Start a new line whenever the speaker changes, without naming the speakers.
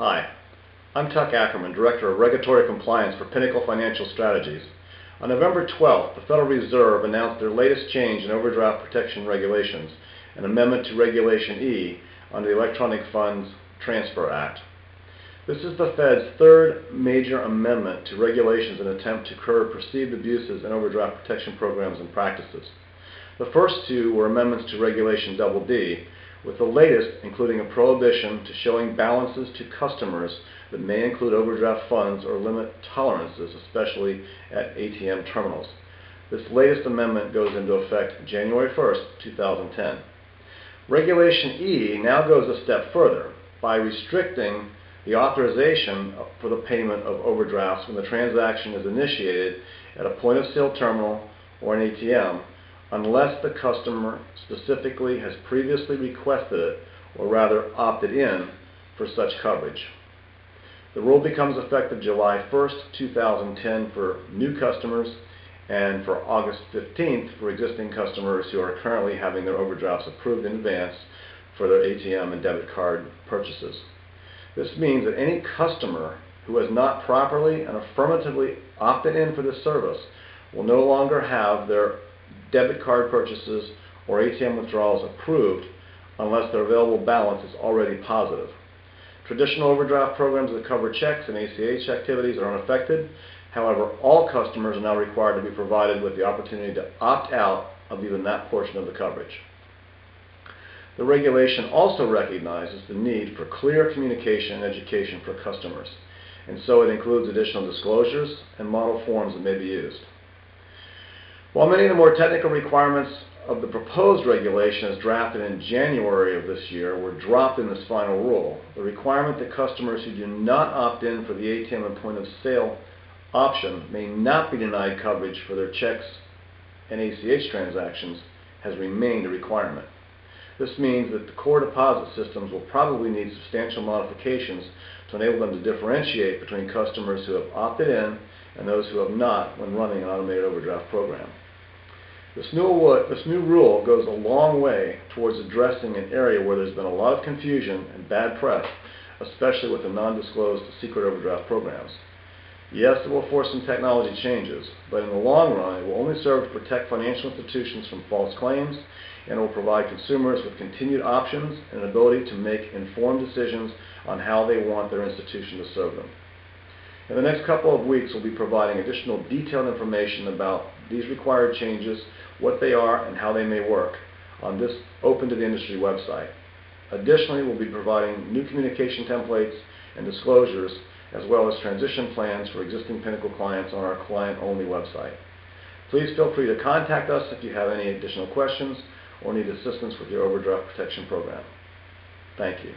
Hi, I'm Tuck Ackerman, Director of Regulatory Compliance for Pinnacle Financial Strategies. On November 12th, the Federal Reserve announced their latest change in overdraft protection regulations, an amendment to Regulation E under the Electronic Funds Transfer Act. This is the Fed's third major amendment to regulations in an attempt to curb perceived abuses in overdraft protection programs and practices. The first two were amendments to Regulation DD, with the latest including a prohibition to showing balances to customers that may include overdraft funds or limit tolerances, especially at ATM terminals. This latest amendment goes into effect January 1st, 2010. Regulation E now goes a step further by restricting the authorization for the payment of overdrafts when the transaction is initiated at a point-of-sale terminal or an ATM, unless the customer specifically has previously requested it, or rather opted in for such coverage. The rule becomes effective July 1st, 2010 for new customers and for August 15th for existing customers who are currently having their overdrafts approved in advance for their ATM and debit card purchases. This means that any customer who has not properly and affirmatively opted in for this service will no longer have their debit card purchases or ATM withdrawals approved unless their available balance is already positive. Traditional overdraft programs that cover checks and ACH activities are unaffected. However, all customers are now required to be provided with the opportunity to opt out of even that portion of the coverage. The regulation also recognizes the need for clear communication and education for customers, and so it includes additional disclosures and model forms that may be used. While many of the more technical requirements of the proposed regulation as drafted in January of this year were dropped in this final rule, the requirement that customers who do not opt in for the ATM and point-of-sale option may not be denied coverage for their checks and ACH transactions has remained a requirement. This means that the core deposit systems will probably need substantial modifications to enable them to differentiate between customers who have opted in and those who have not when running an automated overdraft program. This new rule goes a long way towards addressing an area where there's been a lot of confusion and bad press, especially with the non-disclosed secret overdraft programs. Yes, it will force some technology changes, but in the long run it will only serve to protect financial institutions from false claims, and it will provide consumers with continued options and an ability to make informed decisions on how they want their institution to serve them. In the next couple of weeks, we'll be providing additional detailed information about these required changes, what they are, and how they may work on this Open to the Industry website. Additionally, we'll be providing new communication templates and disclosures, as well as transition plans for existing Pinnacle clients on our client-only website. Please feel free to contact us if you have any additional questions or need assistance with your overdraft protection program. Thank you.